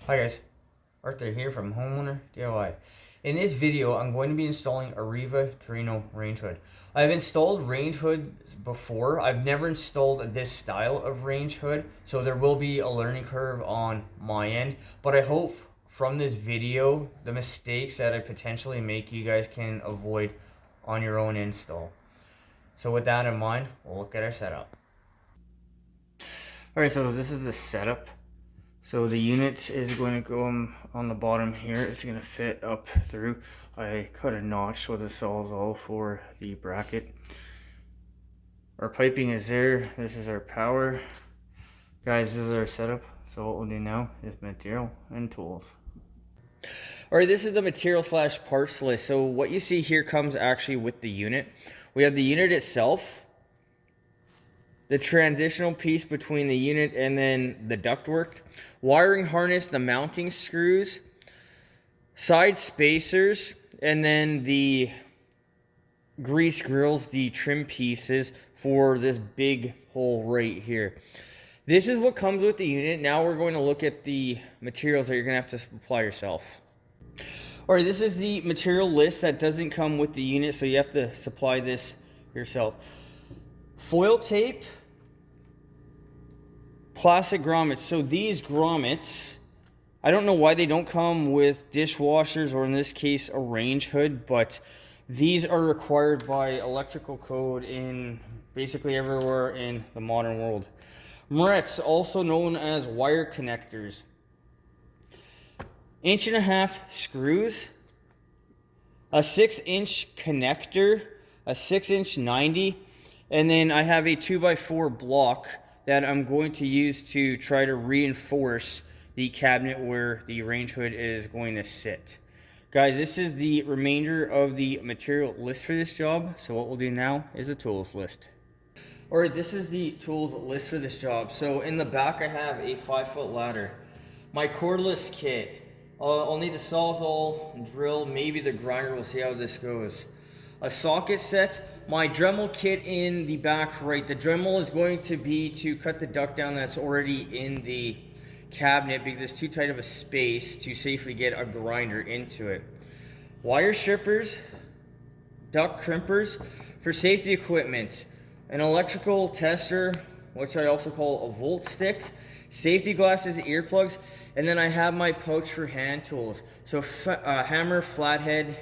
Hi guys, Arthur here from Homeowner DIY. In this video, I'm going to be installing a Riva Torino range hood. I've installed range hoods before. I've never installed this style of range hood, so there will be a learning curve on my end. But I hope from this video, the mistakes that I potentially make, you guys can avoid on your own install. So with that in mind, we'll look at our setup. Alright, so this is the setup. So the unit is going to go on the bottom here. It's going to fit up through. I cut a notch with a sawzall for the bracket. Our piping is there. This is our power. Guys, this is our setup. So what we'll do now is material and tools. Alright, this is the material / parts list. So what you see here comes actually with the unit. We have the unit itself, the transitional piece between the unit and then the ductwork, wiring harness, the mounting screws, side spacers, and then the grease grills, the trim pieces for this big hole right here. This is what comes with the unit. Now we're going to look at the materials that you're going to have to supply yourself. Alright, this is the material list that doesn't come with the unit, so you have to supply this yourself. Foil tape, plastic grommets. So these grommets, I don't know why they don't come with dishwashers, or in this case a range hood, but these are required by electrical code in basically everywhere in the modern world. Marrettes, also known as wire connectors. 1.5 inch screws, a 6-inch connector, a 6-inch 90, and then I have a 2x4 block that I'm going to use to try to reinforce the cabinet where the range hood is going to sit. Guys, this is the remainder of the material list for this job. So what we'll do now is a tools list. Alright, this is the tools list for this job. So in the back I have a 5-foot ladder. My cordless kit. I'll need the sawzall, drill, maybe the grinder. We'll see how this goes. A socket set. My Dremel kit in the back right. The Dremel is going to be to cut the duct down that's already in the cabinet because it's too tight of a space to safely get a grinder into it. Wire strippers, duct crimpers for safety equipment, an electrical tester, which I also call a volt stick, safety glasses, earplugs, and then I have my pouch for hand tools. So hammer, flathead,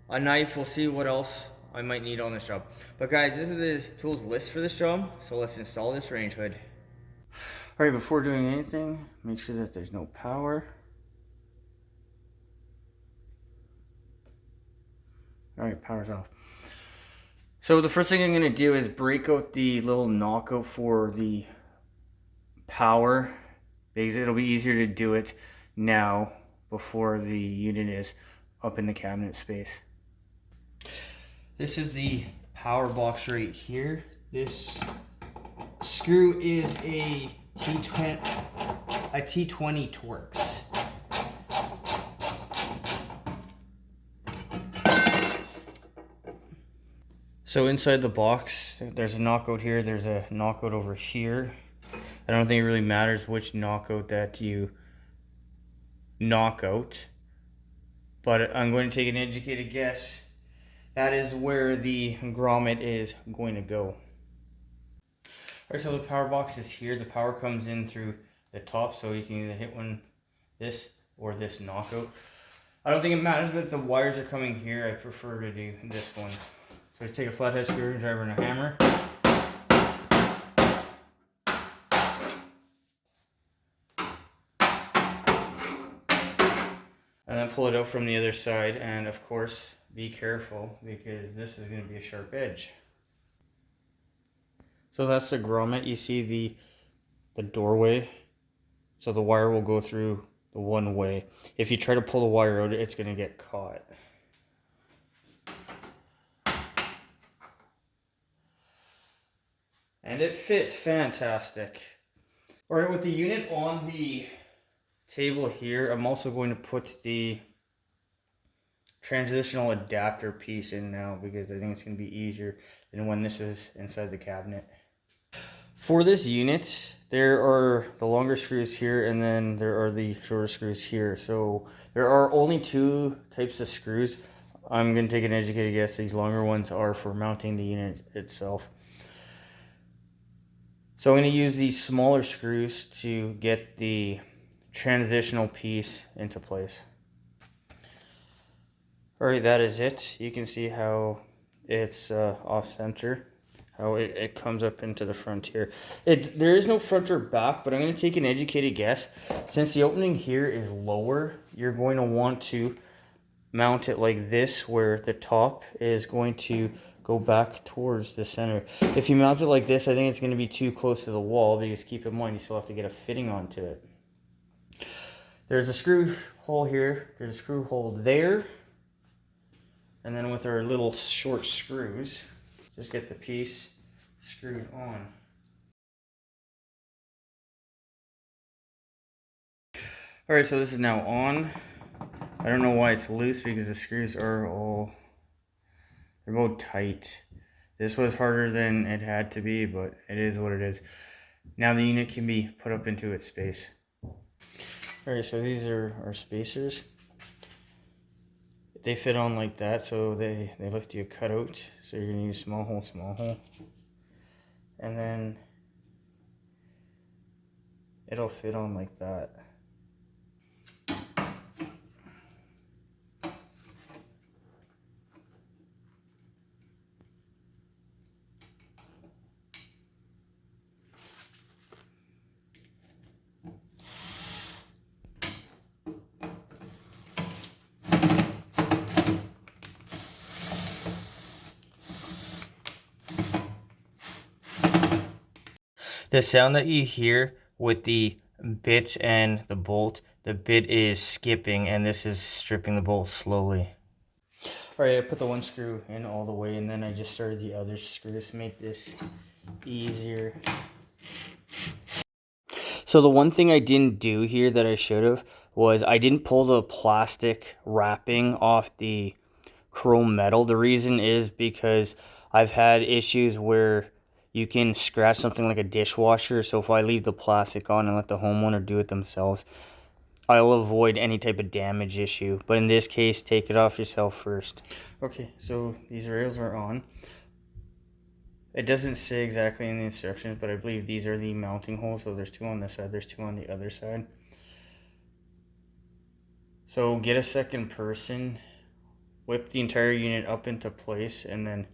a knife. We'll see what else I might need on this job. But guys, this is the tools list for this job, so let's install this range hood. Alright, before doing anything, make sure that there's no power. Alright, power's off. So the first thing I'm going to do is break out the little knockout for the power, because it'll be easier to do it now before the unit is up in the cabinet space. This is the power box right here. This screw is a T20 Torx. So inside the box, there's a knockout here, there's a knockout over here. I don't think it really matters which knockout that you knock out, but I'm going to take an educated guess. That is where the grommet is going to go. Alright, so the power box is here. The power comes in through the top, so you can either hit this or this knockout. I don't think it matters, but if the wires are coming here, I prefer to do this one. So just take a flathead screwdriver and a hammer. And then pull it out from the other side, and of course, be careful because this is going to be a sharp edge. So that's the grommet. You see the doorway. So the wire will go through the one way. If you try to pull the wire out, it's going to get caught. And it fits fantastic. Alright, with the unit on the table here, I'm also going to put the transitional adapter piece in now because I think it's going to be easier than when this is inside the cabinet. For this unit, There are the longer screws here, and then there are the shorter screws here. So there are only two types of screws. I'm going to take an educated guess. These longer ones are for mounting the unit itself. So I'm going to use these smaller screws to get the transitional piece into place. Alright, that is it. You can see how it's off center, how it comes up into the front here. There is no front or back, but I'm going to take an educated guess. Since the opening here is lower, you're going to want to mount it like this, where the top is going to go back towards the center. If you mount it like this, I think it's going to be too close to the wall, because keep in mind you still have to get a fitting onto it. There's a screw hole here, there's a screw hole there, and then with our little short screws, just get the piece screwed on. Alright, so this is now on. I don't know why it's loose, because the screws are they're both tight. This was harder than it had to be, but it is what it is. Now the unit can be put up into its space. Alright, so these are our spacers. They fit on like that, so they lift you a cutout. So you're going to use small hole. And then it'll fit on like that. The sound that you hear with the bit and the bolt, the bit is skipping, and this is stripping the bolt slowly. Alright, I put the one screw in all the way, and then I just started the other screws to make this easier. So the one thing I didn't do here that I should have was I didn't pull the plastic wrapping off the chrome metal. The reason is because I've had issues where you can scratch something like a dishwasher. So if I leave the plastic on and let the homeowner do it themselves, I'll avoid any type of damage issue. But in this case, take it off yourself first. Okay, so these rails are on. It doesn't say exactly in the instructions, but I believe these are the mounting holes. So there's two on this side, there's two on the other side. So get a second person, whip the entire unit up into place, and then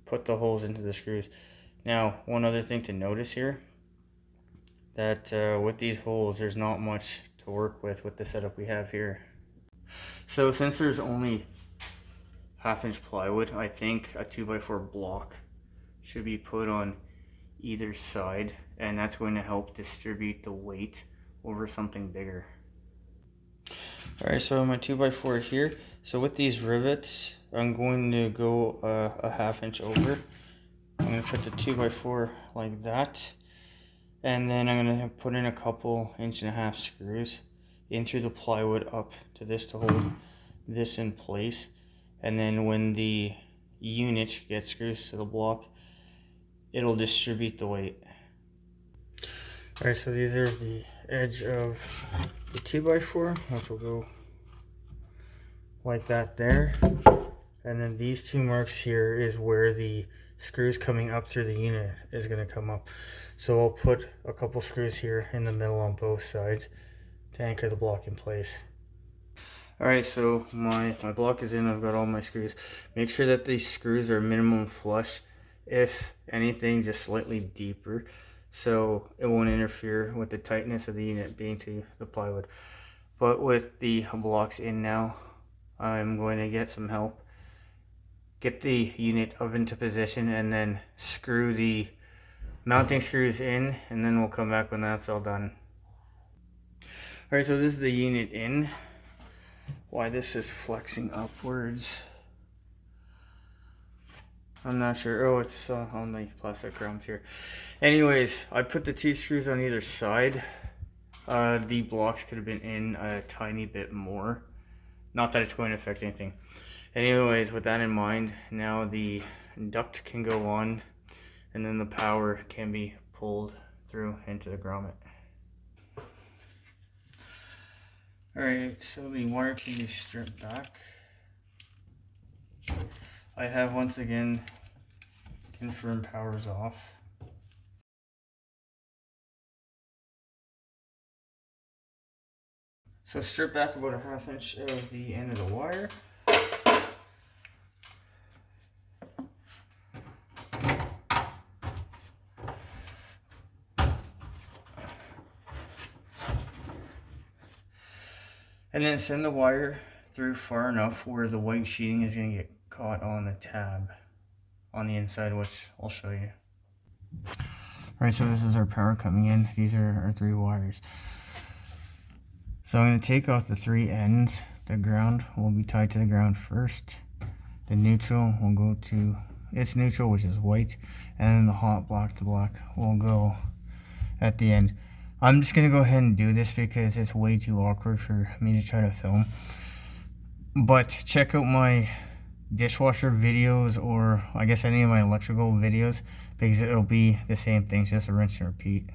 put the holes into the screws. Now, one other thing to notice here, that with these holes, there's not much to work with the setup we have here. So since there's only 1/2 inch plywood, I think a 2x4 block should be put on either side, and that's going to help distribute the weight over something bigger. Alright, so my 2x4 here. So with these rivets, I'm going to go a 1/2 inch over. I'm going to put the 2x4 like that, and then I'm going to put in a couple 1.5 inch screws in through the plywood up to this to hold this in place. And then when the unit gets screws to the block, it'll distribute the weight. Alright, so these are the edge of the 2x4, which will go like that there. And then these two marks here is where the screws coming up through the unit is going to come up. So I'll put a couple screws here in the middle on both sides to anchor the block in place. Alright, so my block is in. I've got all my screws. Make sure that these screws are minimum flush. If anything, just slightly deeper, so it won't interfere with the tightness of the unit being to the plywood. But with the blocks in now, I'm going to get some help. Get the unit up into position, and then screw the mounting screws in, and then we'll come back when that's all done. Alright, so this is the unit in. Why this is flexing upwards, I'm not sure. Oh, it's on the plastic crumbs here. Anyways, I put the two screws on either side. The blocks could have been in a tiny bit more. Not that it's going to affect anything. Anyways, with that in mind, now the duct can go on, and then the power can be pulled through into the grommet. Alright, so the wire can be stripped back. I have once again confirmed power's off. So strip back about a 1/2 inch of the end of the wire. And then send the wire through far enough where the white sheeting is going to get caught on the tab on the inside, which I'll show you. Alright, so this is our power coming in. These are our 3 wires. So I'm going to take off the 3 ends. The ground will be tied to the ground first. The neutral will go to its neutral, which is white. And then the hot black to black will go at the end. I'm just going to go ahead and do this because it's way too awkward for me to try to film. But check out my dishwasher videos, or I guess any of my electrical videos, because it'll be the same thing, just a rinse and repeat.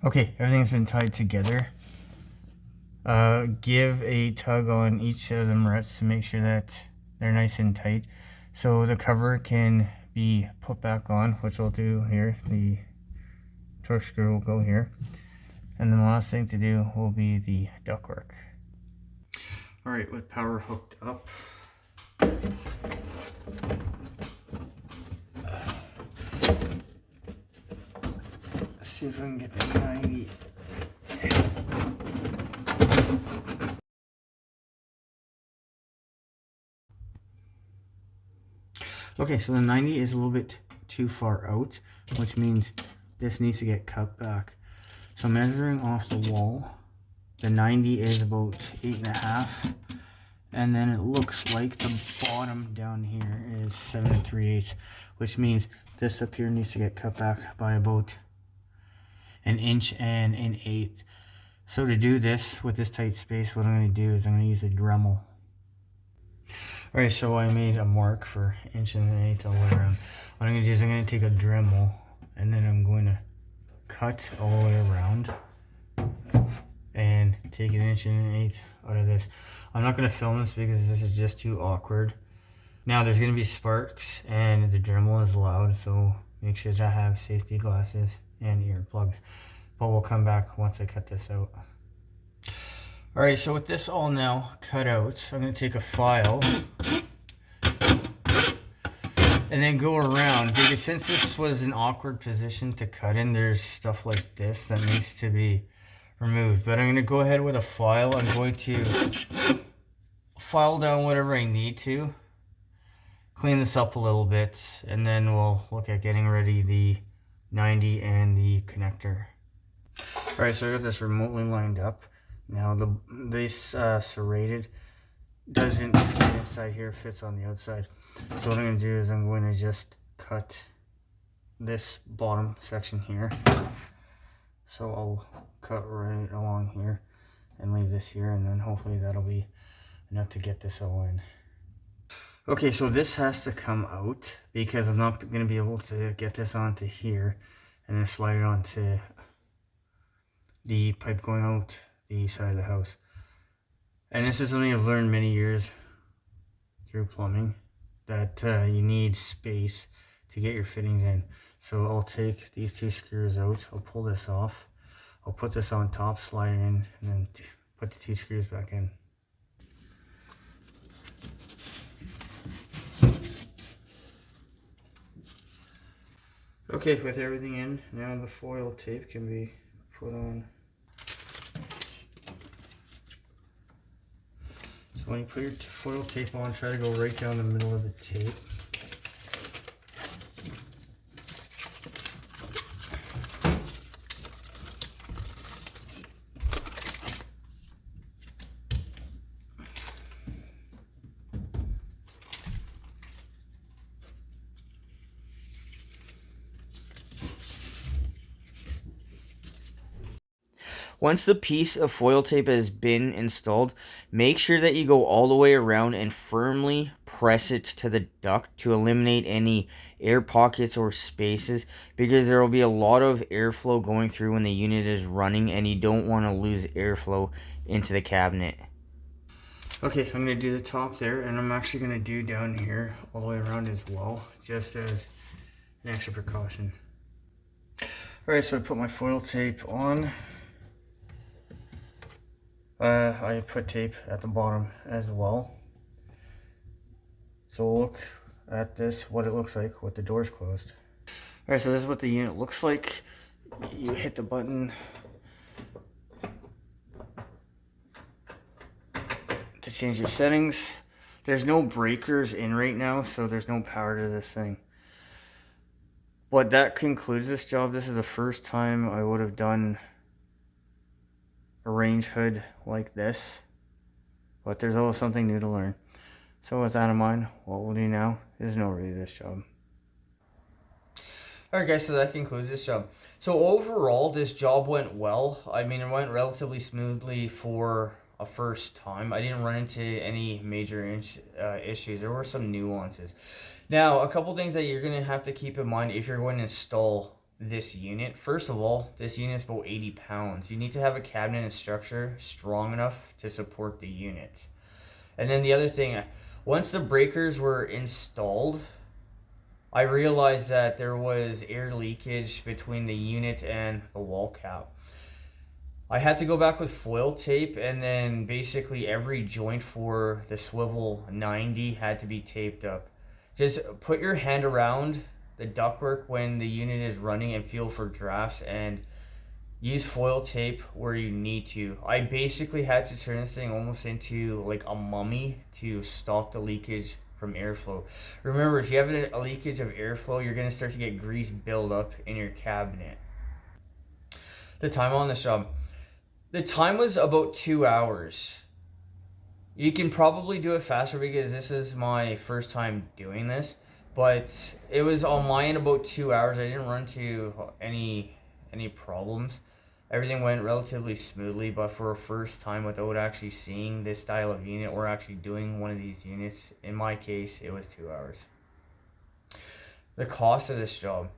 Okay, everything's been tied together. Give a tug on each of the Marrettes to make sure that they're nice and tight, so the cover can be put back on, which we'll do here. The torque screw will go here, and then the last thing to do will be the ductwork. Alright, with power hooked up, let's see if I can get the 90. Okay, so the 90 is a little bit too far out, which means this needs to get cut back. So measuring off the wall, the 90 is about 8.5, and then it looks like the bottom down here is 7 3/8, which means this up here needs to get cut back by about 1 inch and 1/8. So to do this with this tight space, what I'm going to do is I'm going to use a Dremel. Alright, so I made a mark for 1 inch and 1/8 all the way around. What I'm going to do is I'm going to take a Dremel, and then I'm going to cut all the way around and take 1 inch and 1/8 out of this. I'm not going to film this because this is just too awkward. Now there's going to be sparks and the Dremel is loud, so make sure to have safety glasses and earplugs. But we'll come back once I cut this out. Alright, so with this all now cut out, I'm going to take a file and then go around, because since this was an awkward position to cut in, there's stuff like this that needs to be removed. But I'm going to go ahead with a file. I'm going to file down whatever I need to, clean this up a little bit, and then we'll look at getting ready the 90 and the connector. Alright, so I got this remotely lined up. Now this serrated doesn't fit inside here, fits on the outside. So what I'm going to do is I'm going to just cut this bottom section here. So I'll cut right along here and leave this here, and then hopefully that'll be enough to get this all in. Okay, so this has to come out because I'm not going to be able to get this onto here and then slide it onto the pipe going out the side of the house. And this is something I've learned many years through plumbing, that you need space to get your fittings in. So I'll take these 2 screws out, I'll pull this off, I'll put this on top, slide it in, and then put the 2 screws back in. Okay, with everything in, now the foil tape can be put on. So when you put your foil tape on, try to go right down the middle of the tape. Once the piece of foil tape has been installed, make sure that you go all the way around and firmly press it to the duct to eliminate any air pockets or spaces, because there will be a lot of airflow going through when the unit is running, and you don't want to lose airflow into the cabinet. Okay, I'm going to do the top there, and I'm actually going to do down here all the way around as well, just as an extra precaution. Alright, so I put my foil tape on. I put tape at the bottom as well. So we'll look at this, what it looks like with the doors closed. Alright, so this is what the unit looks like. You hit the button to change your settings. There's no breakers in right now, so there's no power to this thing. But that concludes this job. This is the first time I would have done a range hood like this, but there's always something new to learn. So with that in mind, what we'll do now is an overview of this job. Alright guys, so that concludes this job. So overall, this job went well. I mean, it went relatively smoothly for a first time. I didn't run into any major issues. There were some nuances. Now, a couple things that you're going to have to keep in mind if you're going to install this unit. First of all, this unit is about 80 pounds. You need to have a cabinet and structure strong enough to support the unit. And then the other thing, once the breakers were installed, I realized that there was air leakage between the unit and the wall cap. I had to go back with foil tape, and then basically every joint for the swivel 90 had to be taped up. Just put your hand around the ductwork when the unit is running and feel for drafts, and use foil tape where you need to. I basically had to turn this thing almost into like a mummy to stop the leakage from airflow. Remember, if you have a leakage of airflow, you're going to start to get grease build up in your cabinet. The time on this job. The time was about 2 hours. You can probably do it faster because this is my first time doing this, but it was on my end about 2 hours. I didn't run into any problems. Everything went relatively smoothly, but for a first time without actually seeing this style of unit or actually doing one of these units, in my case, it was 2 hours. The cost of this job.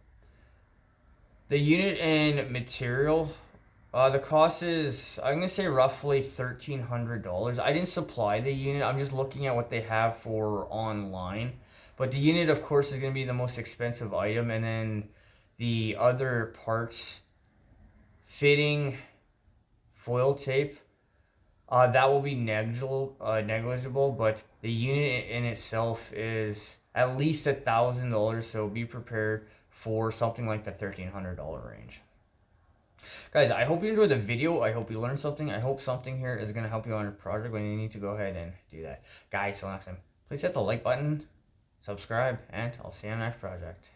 The unit and material, the cost is, I'm going to say roughly $1,300. I didn't supply the unit. I'm just looking at what they have for online. But the unit, of course, is going to be the most expensive item. And then the other parts, fitting, foil tape, that will be negligible. But the unit in itself is at least $1,000. So be prepared for something like the $1,300 range. Guys, I hope you enjoyed the video. I hope you learned something. I hope something here is going to help you on your project when you need to go ahead and do that. Guys, till next time, please hit the like button, subscribe, and I'll see you on the next project.